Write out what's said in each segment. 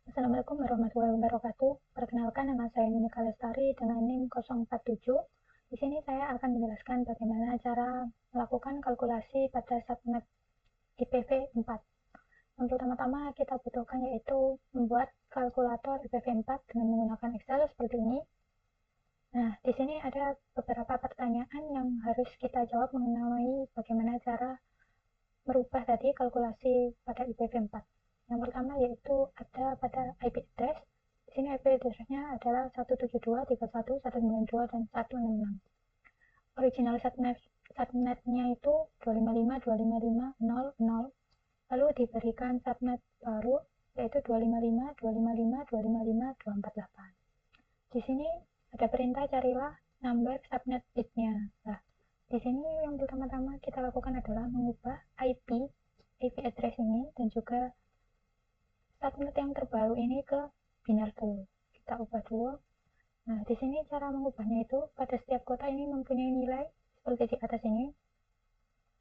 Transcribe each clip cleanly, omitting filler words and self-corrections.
Assalamualaikum warahmatullahi wabarakatuh. Perkenalkan, nama saya Monika Lestari dengan NIM 047. Di sini saya akan menjelaskan bagaimana cara melakukan kalkulasi pada subnet IPv 4. Yang pertama-tama kita butuhkan yaitu membuat kalkulator IPv 4 dengan menggunakan Excel seperti ini. Nah, di sini ada beberapa pertanyaan yang harus kita jawab mengenai bagaimana cara merubah tadi kalkulasi pada IPv 4. Yang pertama yaitu ada pada IP address. Di sini IP address-nya adalah 172.31.192 dan 166. Original subnet-nya itu 255.255.0.0. Lalu diberikan subnet baru yaitu 255.255.255.248. Di sini ada perintah carilah number subnet bit-nya. Nah, di sini yang pertama-tama kita lakukan adalah mengubah IP address ini dan juga subnet yang terbaru ini ke biner dulu. Kita ubah dulu. Nah, di sini cara mengubahnya itu pada setiap kota ini mempunyai nilai seperti di atas ini.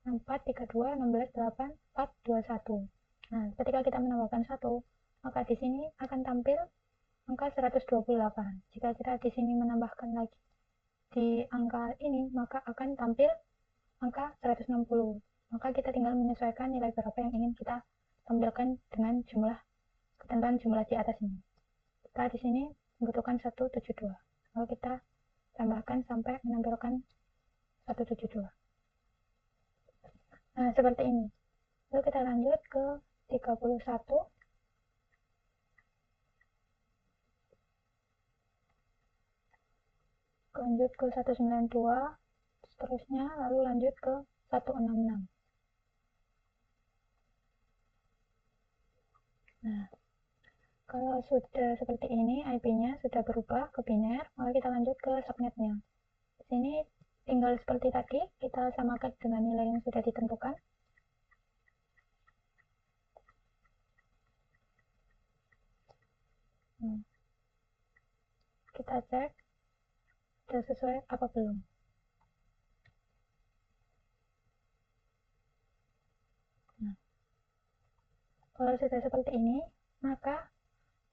64, 32, 16, 8, 4, 21. Nah, ketika kita menambahkan 1, maka di sini akan tampil angka 128. Jika kita di sini menambahkan lagi di angka ini, maka akan tampil angka 160. Maka kita tinggal menyesuaikan nilai berapa yang ingin kita tampilkan dengan ketentuan jumlah di atas ini. Kita di sini membutuhkan 172. Lalu kita tambahkan sampai menampilkan 172. Nah, seperti ini. Lalu kita lanjut ke 31. Lanjut ke 192. Seterusnya, lalu lanjut ke 166. Nah, kalau sudah seperti ini, IP-nya sudah berubah ke biner, maka kita lanjut ke subnet-nya. Di sini tinggal seperti tadi, kita samakan dengan nilai yang sudah ditentukan. Kita cek, sudah sesuai apa belum. Nah, kalau sudah seperti ini, maka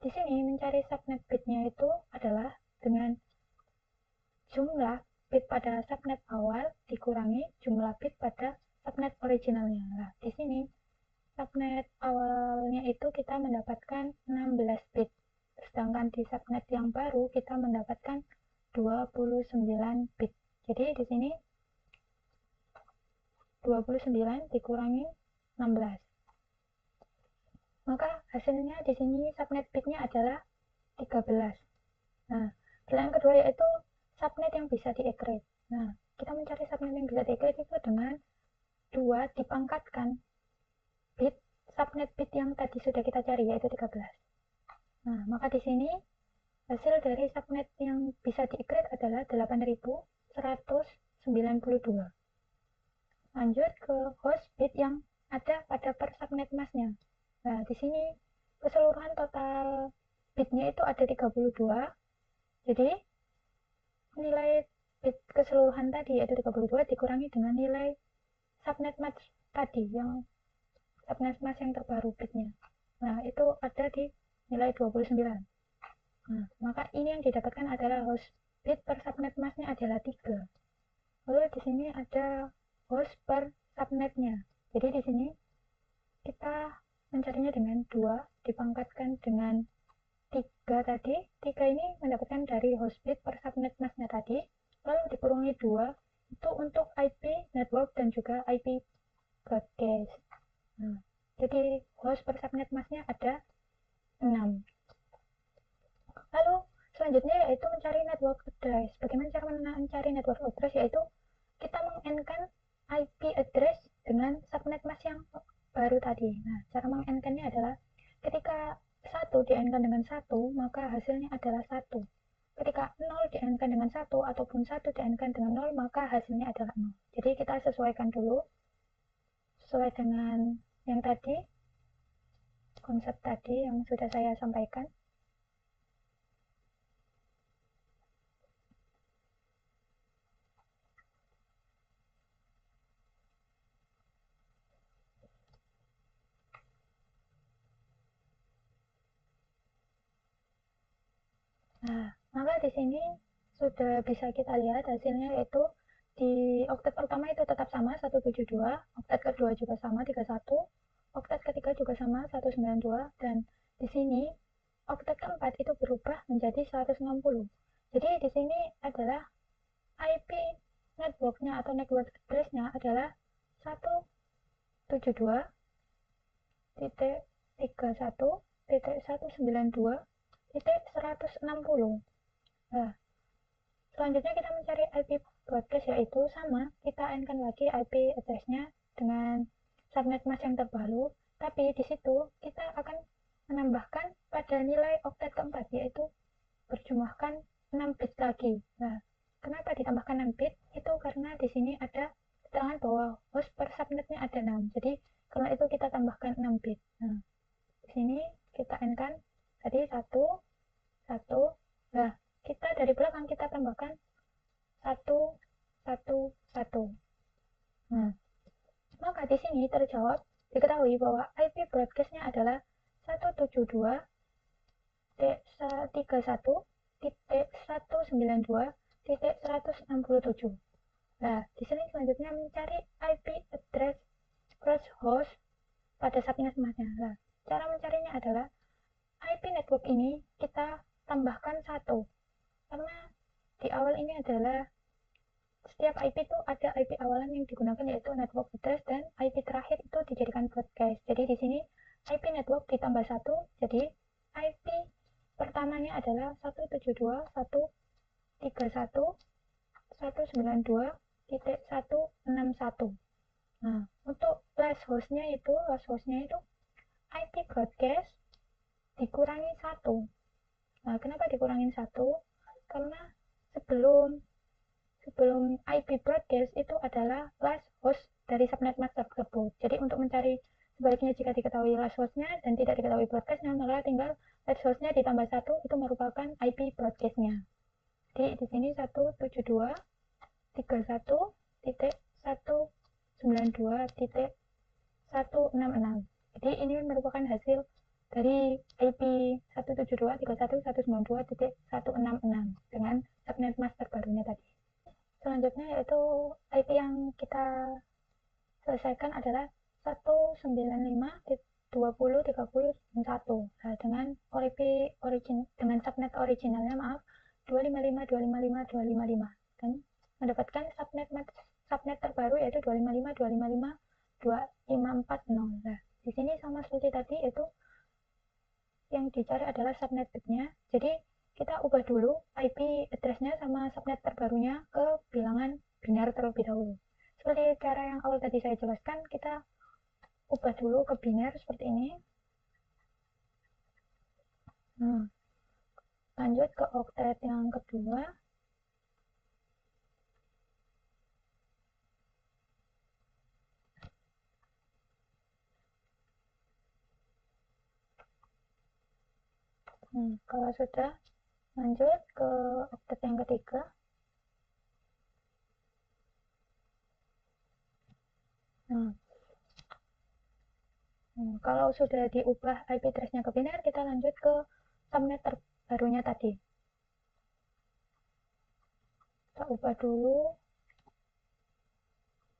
di sini mencari subnet bit-nya itu adalah dengan jumlah bit pada subnet awal dikurangi jumlah bit pada subnet originalnya. Nah, di sini subnet awalnya itu kita mendapatkan 16 bit. Sedangkan di subnet yang baru kita mendapatkan 29 bit. Jadi di sini 29 dikurangi 16. Maka hasilnya di sini subnet bitnya adalah 13. Nah, pilihan kedua yaitu subnet yang bisa di-encrypt. Nah, kita mencari subnet yang bisa di-encrypt itu dengan 2 dipangkatkan bit subnet bit yang tadi sudah kita cari yaitu 13. Nah, maka di sini hasil dari subnet yang bisa di-encrypt adalah 8192. Lanjut ke host bit yang ada pada per subnet masnya. Nah, di sini keseluruhan total bitnya itu ada 32. Jadi nilai bit keseluruhan tadi yaitu 32 dikurangi dengan nilai subnet mask tadi yang subnet mask yang terbaru bitnya. Nah, itu ada di nilai 29. Nah, maka ini yang didapatkan adalah host bit per subnet masknya adalah 3. Lalu di sini ada host per subnetnya. Jadi di sini kita mencarinya dengan 2 dipangkatkan dengan 3 tadi. 3 ini mendapatkan dari host bit per subnet masknya tadi, lalu dikurangi 2 itu untuk IP network dan juga IP broadcast. Nah, jadi host per subnet masknya ada 6. Lalu selanjutnya yaitu mencari network address. Bagaimana cara mencari network address? Yaitu kita meng-n-kan IP address dengan subnet mask yang baru tadi. Nah, cara meng-n-kannya adalah ketika 1 di-n-kan dengan 1, maka hasilnya adalah 1. Ketika 0 di-n-kan dengan 1 ataupun 1 di-n-kan dengan 0, maka hasilnya adalah 0. Jadi kita sesuaikan dulu sesuai dengan yang tadi, konsep tadi yang sudah saya sampaikan. Nah, maka di sini sudah bisa kita lihat hasilnya, yaitu di oktet pertama itu tetap sama 172, oktet kedua juga sama 31, oktet ketiga juga sama 192, dan di sini oktet keempat itu berubah menjadi 160. Jadi di sini adalah IP networknya atau network address-nya adalah 172.31.192.160. Nah, selanjutnya kita mencari IP broadcast, yaitu sama, kita endkan lagi IP address-nya dengan subnet mask yang terbaru, tapi di situ kita akan menambahkan pada nilai oktet keempat, yaitu berjumlahkan 6 bit lagi. Nah, kenapa ditambahkan 6 bit? Itu karena di sini ada keterangan bahwa host per subnetnya ada 6. Jadi, karena itu kita tambahkan 6 bit. Nah, di sini kita endkan tadi 1, 1. Nah, kita dari belakang kita tambahkan 1, 1, 1. Nah, maka di sini terjawab, diketahui bahwa IP broadcast-nya adalah 172.31.192.167. Nah, di sini selanjutnya mencari IP address cross host pada subnet masknya. Nah, cara mencarinya adalah IP network ini kita tambahkan 1, karena di awal ini adalah setiap IP itu ada IP awalan yang digunakan, yaitu network address, dan IP terakhir itu dijadikan broadcast. Jadi di sini IP network ditambah 1, jadi IP pertamanya adalah 172.131.192.161. Nah, untuk last hostnya itu IP broadcast dikurangi 1. Nah, kenapa dikurangin 1? Karena sebelum IP broadcast itu adalah last host dari subnet mask tersebut. Jadi untuk mencari sebaliknya, jika diketahui last hostnya dan tidak diketahui broadcastnya, maka tinggal last hostnya ditambah 1, itu merupakan IP broadcastnya. Jadi di sini 172.1.192.166. Jadi ini merupakan hasil dari IP 172.1.192.166 dengan subnet mask terbarunya tadi. Selanjutnya yaitu IP yang kita selesaikan adalah 195.20.31. Nah, dengan dengan subnet originalnya, maaf, 255.255.255, dan mendapatkan subnet terbaru yaitu 255.255.2540. Nah, di sini sama seperti tadi, yaitu yang dicari adalah subnet bitnya. Jadi kita ubah dulu IP address-nya sama subnet terbarunya ke bilangan biner terlebih dahulu. Seperti cara yang awal tadi saya jelaskan, kita ubah dulu ke biner seperti ini. Nah, lanjut ke oktet yang kedua. Kalau sudah, lanjut ke oktet yang ketiga. Nah, kalau sudah diubah IP address-nya ke biner, kita lanjut ke subnet terbarunya tadi. Kita ubah dulu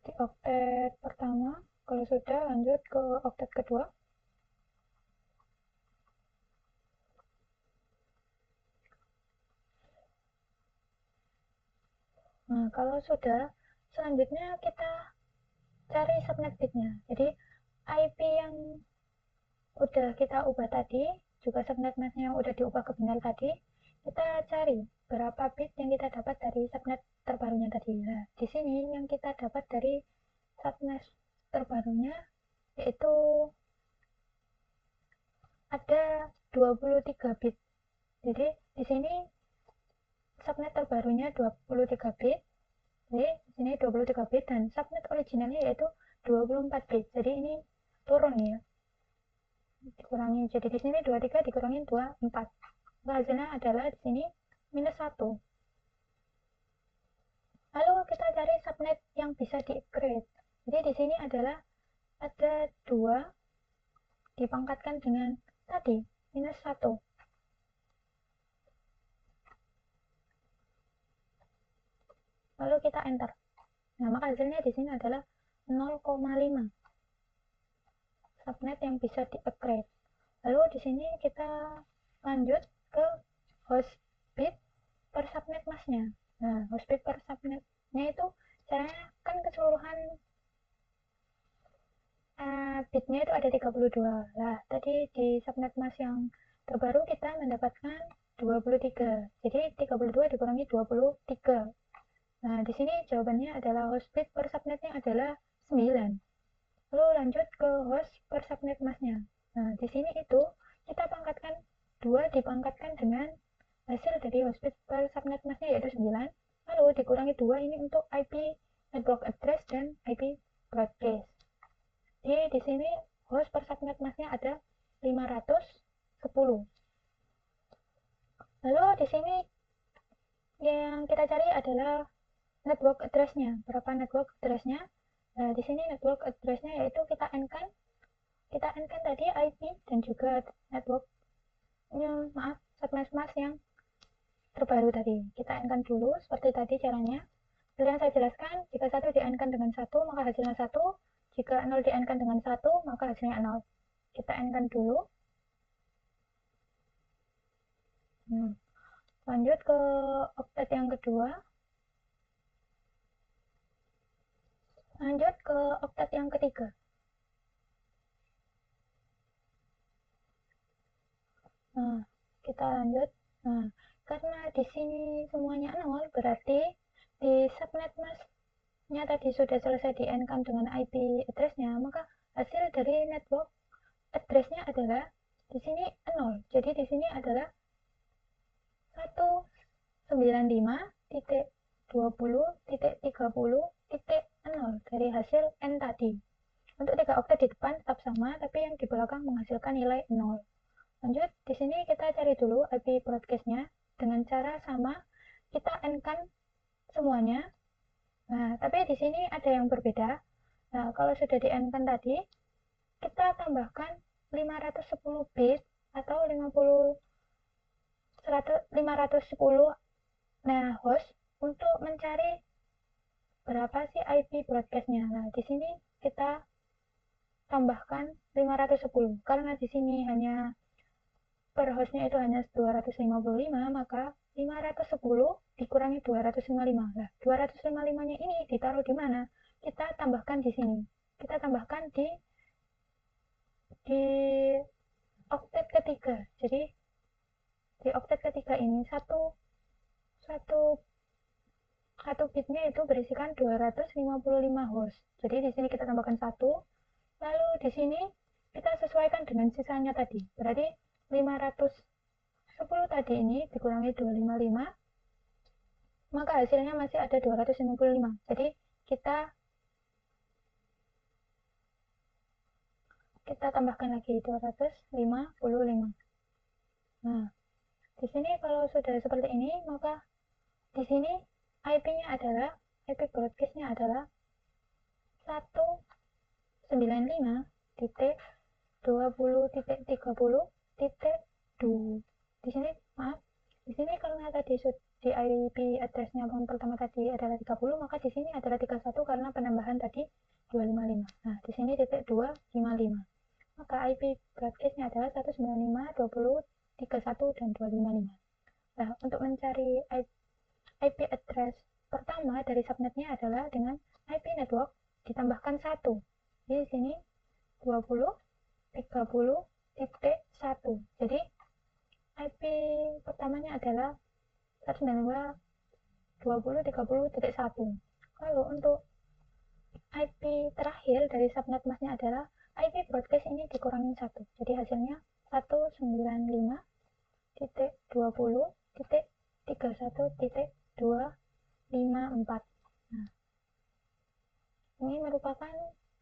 di oktet pertama. Kalau sudah, lanjut ke oktet kedua. Nah, kalau sudah, selanjutnya kita cari subnet bitnya. Jadi IP yang udah kita ubah tadi, juga subnet masknya yang udah diubah ke biner tadi, kita cari berapa bit yang kita dapat dari subnet terbarunya tadi. Nah, di sini yang kita dapat dari subnet terbarunya yaitu ada 23 bit. Jadi di sini subnet terbarunya 23 bit. Jadi di sini 23 bit, dan subnet originalnya yaitu 24 bit. Jadi ini turun ya. Dikurangi, jadi di sini 23 dikurangin 24. Hasilnya adalah di sini minus 1. Lalu kita cari subnet yang bisa di-upgrade. Jadi di sini adalah ada 2 dipangkatkan dengan tadi minus 1. lalu kita enter. Nah, maka hasilnya di sini adalah 0,5 subnet yang bisa di-upgrade. Lalu di sini kita lanjut ke host bit per subnet masnya. Nah, host bit per subnetnya itu caranya kan keseluruhan bitnya itu ada 32. Lah, tadi di subnet mas yang terbaru kita mendapatkan 23. Jadi 32 dikurangi 23. Nah, di sini jawabannya adalah host bit per subnetnya adalah 9. Lalu lanjut ke host per subnet masnya. Nah, di sini itu kita pangkatkan 2 dipangkatkan dengan hasil dari host bit per subnet masnya yaitu 9. Lalu dikurangi 2 ini untuk IP network address dan IP broadcast. Jadi di sini host per subnet masnya ada 510. Lalu di sini yang kita cari adalah network address-nya. Berapa network address-nya? Nah, di sini network address-nya yaitu kita n-kan tadi IP dan juga networknya, subnet mask yang terbaru tadi. Kita n-kan dulu seperti tadi caranya. Seperti yang saya jelaskan, jika 1 di n-kan dengan 1 maka hasilnya 1. Jika 0 di n-kan dengan 1 maka hasilnya 0. Kita n-kan dulu. Lanjut ke oktet yang kedua. Lanjut ke oktet yang ketiga. Nah, kita lanjut. Nah, karena di sini semuanya 0, berarti di subnet masknya tadi sudah selesai di n-kan dengan IP address-nya, maka hasil dari network address-nya adalah di sini 0. Jadi di sini adalah 195.20.30.0 dari hasil n tadi. Untuk 3 oktet di depan tetap sama, tapi yang di belakang menghasilkan nilai 0. Lanjut, di sini kita cari dulu IP broadcast-nya dengan cara sama, kita n-kan semuanya. Nah, tapi di sini ada yang berbeda. Nah, kalau sudah di n-kan tadi, kita tambahkan 510 bit atau 510 host untuk mencari berapa sih IP broadcast-nya. Nah, di sini kita tambahkan 510. Karena di sini hanya per hostnya itu hanya 255, maka 510 dikurangi 255. Nah, 255-nya ini ditaruh di mana? Kita tambahkan di sini. Kita tambahkan di oktet ketiga. Jadi di oktet ketiga ini satu bitnya itu berisikan 255 host. Jadi di sini kita tambahkan 1. Lalu di sini kita sesuaikan dengan sisanya tadi. Berarti 510 tadi ini dikurangi 255, maka hasilnya masih ada 255. Jadi kita tambahkan lagi 255. Nah, di sini kalau sudah seperti ini, maka di sini IP-nya adalah, IP broadcast-nya adalah 195.20.30.2. Di sini karena tadi di IP address-nya yang pertama tadi adalah 30, maka di sini adalah 31 karena penambahan tadi 255. Nah, di sini titik 255. Maka IP broadcast-nya adalah 195.20.31 dan 255. Nah, untuk mencari IP address pertama dari subnetnya adalah dengan IP network ditambahkan 1. Di sini 20.30.1. Jadi IP pertamanya adalah 192.20.30.1. Lalu untuk IP terakhir dari subnet masnya adalah IP broadcast ini dikurangin 1. Jadi hasilnya 195.20.31.254. Nah, ini merupakan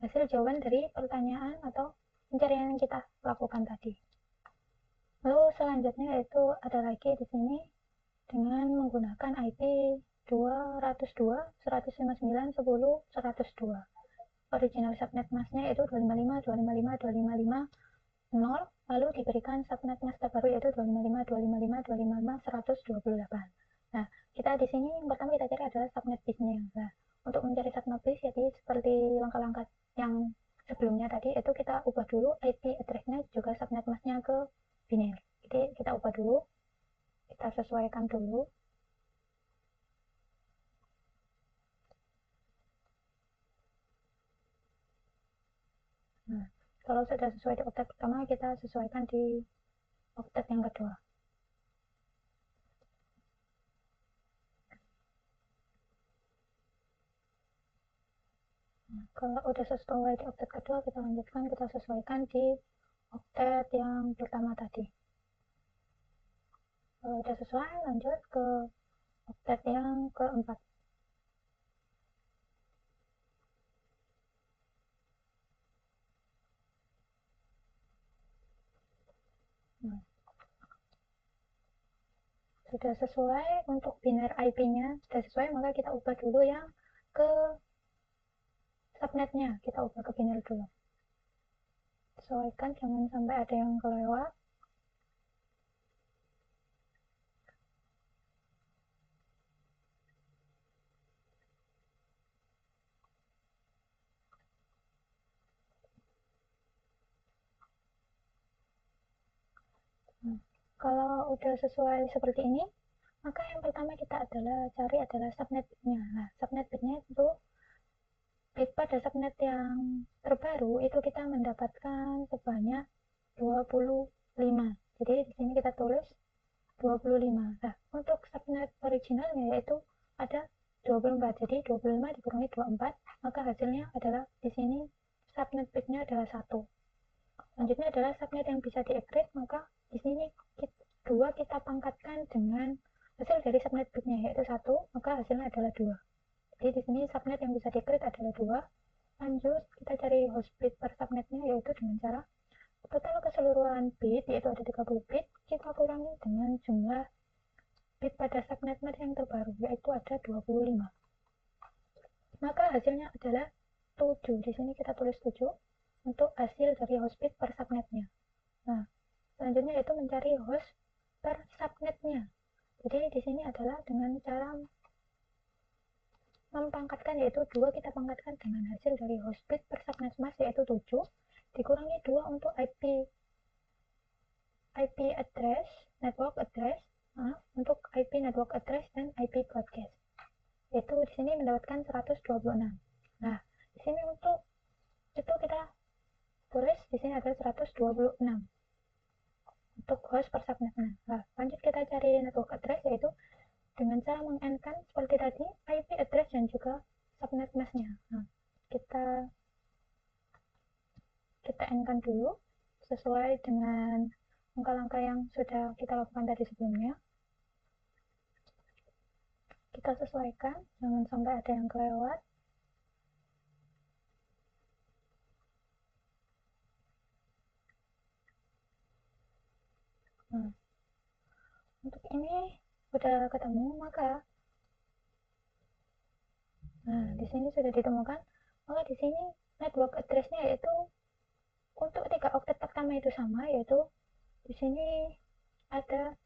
hasil jawaban dari pertanyaan atau pencarian yang kita lakukan tadi. Lalu selanjutnya yaitu ada lagi di sini dengan menggunakan IP 202.159.10.102. Original subnet masknya yaitu 255.255.255.0, lalu diberikan subnet mask terbaru yaitu 255.255.255.128. Nah, kita kita di sini yang pertama kita cari adalah subnet bitnya. Nah, untuk mencari subnet bit jadi seperti langkah-langkah yang sebelumnya tadi itu kita ubah dulu IP address-nya juga subnet mask-nya ke biner. Jadi kita ubah dulu, kita sesuaikan dulu. Nah, kalau sudah sesuai di oktet pertama, kita sesuaikan di oktet yang kedua. Nah, kalau udah sesuai di oktet kedua, kita lanjutkan, kita sesuaikan di oktet yang pertama tadi. Kalau udah sesuai, lanjut ke oktet yang keempat. Nah, sudah sesuai untuk biner IP-nya, sudah sesuai, maka kita ubah dulu yang ke subnetnya, kita ubah ke biner dulu. Sesuaikan, jangan sampai ada yang kelewat. Nah, kalau udah sesuai seperti ini, maka yang pertama kita cari adalah subnet bitnya. Nah, subnet bitnya itu bit pada subnet yang terbaru itu kita mendapatkan sebanyak 25. Jadi di sini kita tulis 25. Nah, untuk subnet originalnya yaitu ada 24. Jadi 25 dikurangi 24, maka hasilnya adalah di sini subnet bitnya adalah 1. Selanjutnya adalah subnet yang bisa di-encrypt, maka di sini kita pangkatkan dengan hasil dari subnet bitnya yaitu 1, maka hasilnya adalah 2. Jadi di sini subnet yang bisa di-create adalah 2. Lanjut kita cari host bit per subnetnya yaitu dengan cara total keseluruhan bit yaitu ada 30 bit kita kurangi dengan jumlah bit pada subnet yang terbaru yaitu ada 25. Maka hasilnya adalah 7. Di sini kita tulis 7 untuk hasil dari host bit per subnetnya. Nah, selanjutnya itu mencari host per subnetnya. Jadi di sini adalah dengan cara mempangkatkan yaitu 2 kita pangkatkan dengan hasil dari host bit per subnet mask yaitu 7 dikurangi 2 untuk IP address, network address, untuk IP network address dan IP broadcast. Yaitu di sini mendapatkan 126. Nah, di sini untuk itu kita tulis di sini ada 126 untuk host per subnetnya. Nah, lanjut kita cari network address yaitu dengan cara mengenkan seperti tadi IP address dan juga subnet masknya. Nah, kita enkan dulu sesuai dengan langkah-langkah yang sudah kita lakukan tadi sebelumnya. Kita sesuaikan, jangan sampai ada yang kelewat. Nah, untuk ini sudah ketemu, maka di sini sudah ditemukan, maka di sini network address-nya yaitu untuk 3 oktet pertama itu sama, yaitu di sini ada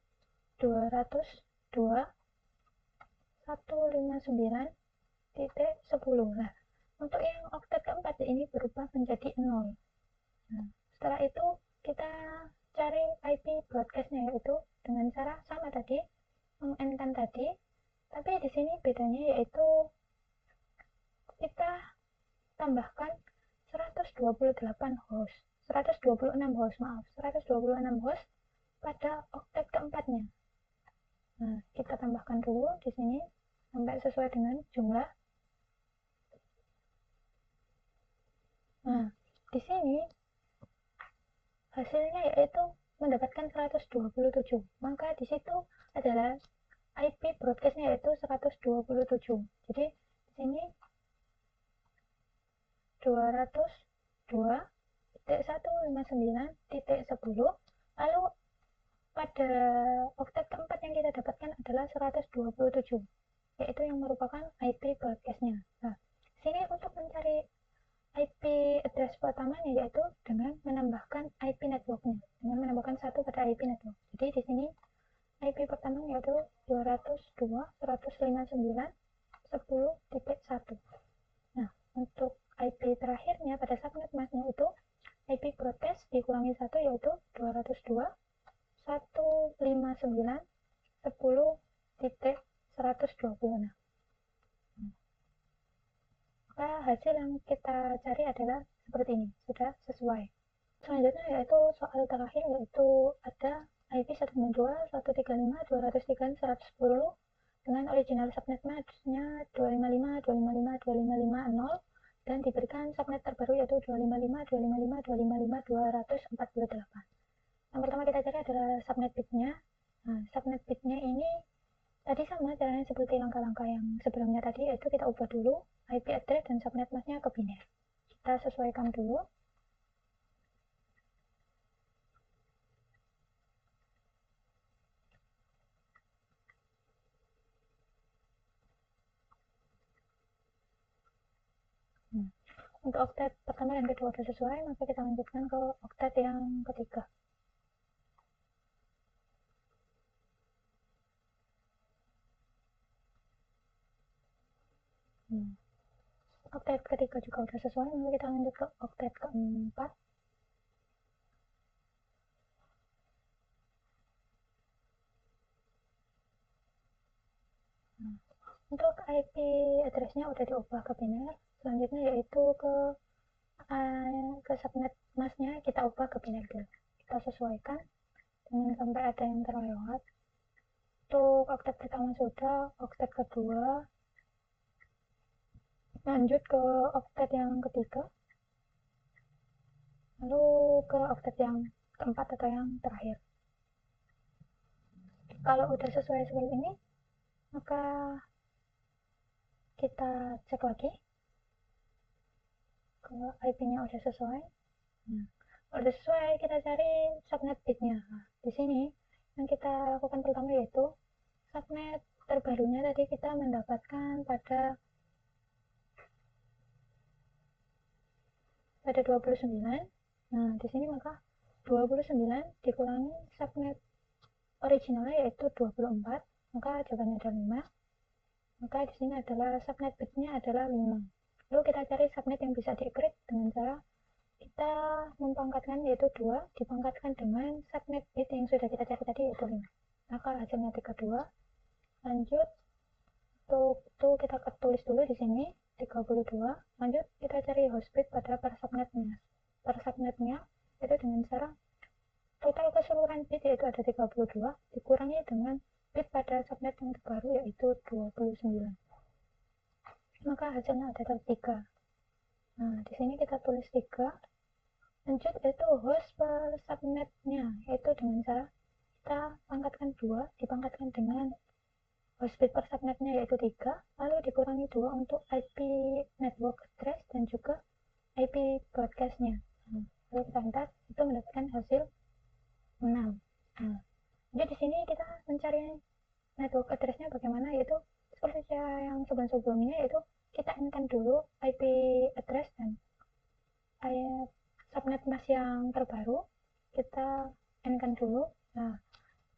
202.159.10. Nah, untuk yang oktet keempat ini berubah menjadi 0. Nah, setelah itu kita cari IP broadcast-nya yaitu dengan cara sama tadi, mengenkan tadi, tapi di sini bedanya yaitu kita tambahkan 126 host pada oktet keempatnya. Nah, kita tambahkan dulu di sini sampai sesuai dengan jumlah. Nah, di sini hasilnya yaitu mendapatkan 127. Maka di situ adalah IP broadcast-nya yaitu 127. Jadi di sini 202.159.10. Lalu pada oktet keempat yang kita dapatkan adalah 127, yaitu yang merupakan IP broadcast-nya. Nah, sini untuk mencari IP address pertamanya yaitu dengan menambahkan IP network-nya, dengan menambahkan 1 pada IP network. Jadi di sini IP pertama yaitu 202.159.10.1. Nah, untuk IP terakhirnya pada subnet masknya itu IP broadcast dikurangi 1 yaitu 202.159.10.120. Maka hasil yang kita cari adalah seperti ini, sudah sesuai. Selanjutnya yaitu soal terakhir, yaitu ada IP 192.135.203.110 dengan original subnet match-nya 255.255.255.0 dan diberikan subnet terbaru yaitu 255.255.255.248. Yang pertama kita cari adalah subnet bitnya. Nah, subnet bitnya ini tadi sama caranya seperti langkah-langkah yang sebelumnya tadi, yaitu kita ubah dulu IP address dan subnet masknya ke biner. Kita sesuaikan dulu. Untuk oktet pertama dan kedua sudah sesuai, maka kita lanjutkan ke oktet yang ketiga. Oktet ketiga juga sudah sesuai, maka kita lanjut ke oktet keempat. Untuk IP address-nya udah diubah ke biner. Selanjutnya yaitu ke subnet masknya kita ubah ke biner dulu. Kita sesuaikan jangan sampai ada yang terlewat. Untuk oktet pertama sudah, oktet kedua, lanjut ke oktet yang ketiga, lalu ke oktet yang keempat atau yang terakhir. Kalau udah sesuai seperti ini, maka kita cek lagi kalau IP-nya udah sesuai. Udah sesuai, kita cari subnet bitnya. Nah, di sini yang kita lakukan pertama yaitu subnet terbarunya tadi kita mendapatkan pada 29. Nah, di sini maka 29 dikurangi subnet originalnya yaitu 24, maka jawabannya ada 5. Maka di sini adalah subnet bitnya adalah 5. Lalu kita cari subnet yang bisa di-encrypt dengan cara kita mempangkatkan yaitu 2 dipangkatkan dengan subnet bit yang sudah kita cari tadi yaitu 5. Maka hasilnya 32. Lanjut untuk itu kita tulis dulu di sini 32. Lanjut kita cari host bit pada per subnetnya itu dengan cara total keseluruhan bit yaitu ada 32 dikurangi dengan bit pada subnet yang terbaru yaitu 29. Maka hasilnya ada 3. Nah, di sini kita tulis 3. Lanjut itu host per subnetnya yaitu dengan cara kita pangkatkan 2 dipangkatkan dengan host bit per subnetnya yaitu 3, lalu dikurangi 2 untuk IP network address dan juga IP broadcastnya. Lalu kita enter, itu mendapatkan hasil 6. Nah, jadi di sini kita mencari network addressnya bagaimana, yaitu seperti cara yang sebelum-sebelumnya, yaitu kita inkan dulu IP address dan subnet mask yang terbaru kita inkan dulu. Nah,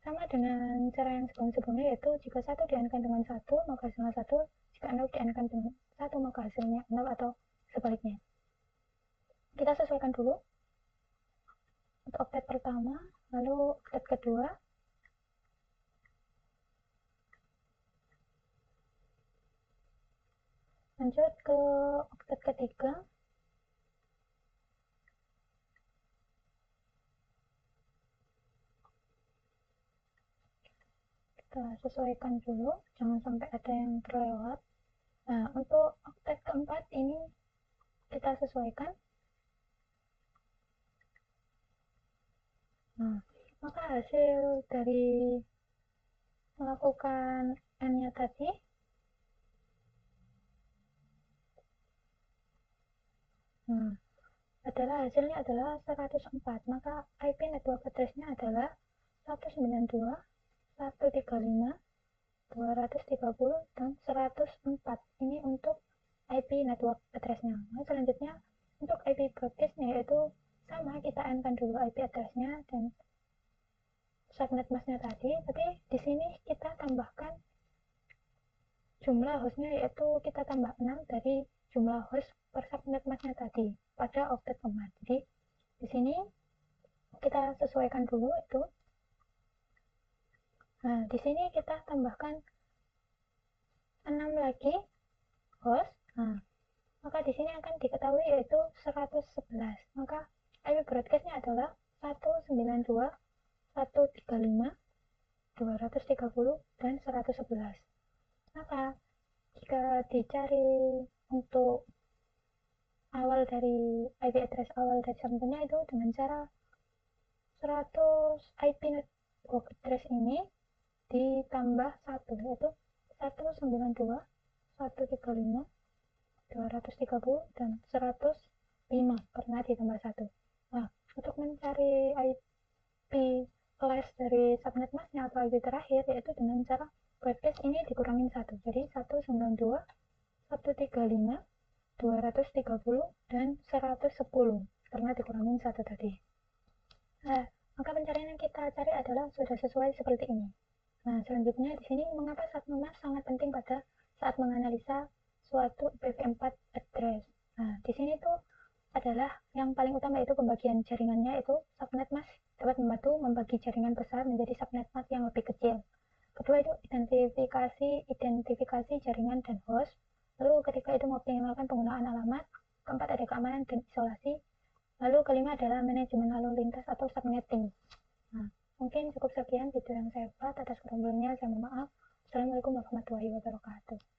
sama dengan cara yang sebelum-sebelumnya, yaitu jika 1 di-n-kan dengan 1 maka hasilnya 1, jika 0 di-n-kan dengan 1 maka hasilnya 0 atau sebaliknya. Kita sesuaikan dulu untuk oktet pertama, lalu oktet kedua, lanjut ke oktet ketiga, kita sesuaikan dulu jangan sampai ada yang terlewat. Nah, untuk oktet keempat ini kita sesuaikan. Nah, maka hasil dari melakukan n-nya tadi adalah hasilnya adalah 104. Maka IP network address-nya adalah 192.135.230 dan 104. Ini untuk IP network address-nya. Nah, selanjutnya untuk IP broadcast-nya yaitu sama, kita n-kan dulu IP address-nya dan subnet mask-nya tadi, tapi di jumlah hostnya yaitu kita tambah 6 dari jumlah host per subnet masknya tadi pada octet keempat. Jadi di sini kita sesuaikan dulu itu. Nah, di sini kita tambahkan 6 lagi host. Nah, maka di sini akan diketahui yaitu 111. Maka IP broadcastnya adalah 192.135.230 dan 111. Maka jika dicari untuk awal dari IP address awal dari subnetnya itu dengan cara 100 IP network address ini ditambah 1 yaitu 192.135.230 dan 105 karena ditambah 1. Nah, untuk mencari IP flash dari subnet masknya atau IP terakhir yaitu dengan cara broadcast ini dikurangin 1. Jadi 192.135.230 dan 110 karena dikurangin 1 tadi. Nah, maka pencarian yang kita cari adalah sudah sesuai seperti ini. Nah, selanjutnya di sini mengapa subnet sangat penting pada saat menganalisa suatu IPv4 address. Nah, di sini tuh adalah yang paling utama yaitu pembagian jaringannya, itu subnet mask dapat membantu membagi jaringan besar menjadi subnet mask yang lebih kecil. Kedua itu identifikasi jaringan dan host. Lalu ketika itu mengoptimalkan penggunaan alamat. Keempat ada keamanan dan isolasi. Lalu kelima adalah manajemen lalu lintas atau subnetting. Nah, mungkin cukup sekian video yang saya buat. Atas kurang lebihnya saya mohon maaf. Assalamualaikum warahmatullahi wabarakatuh.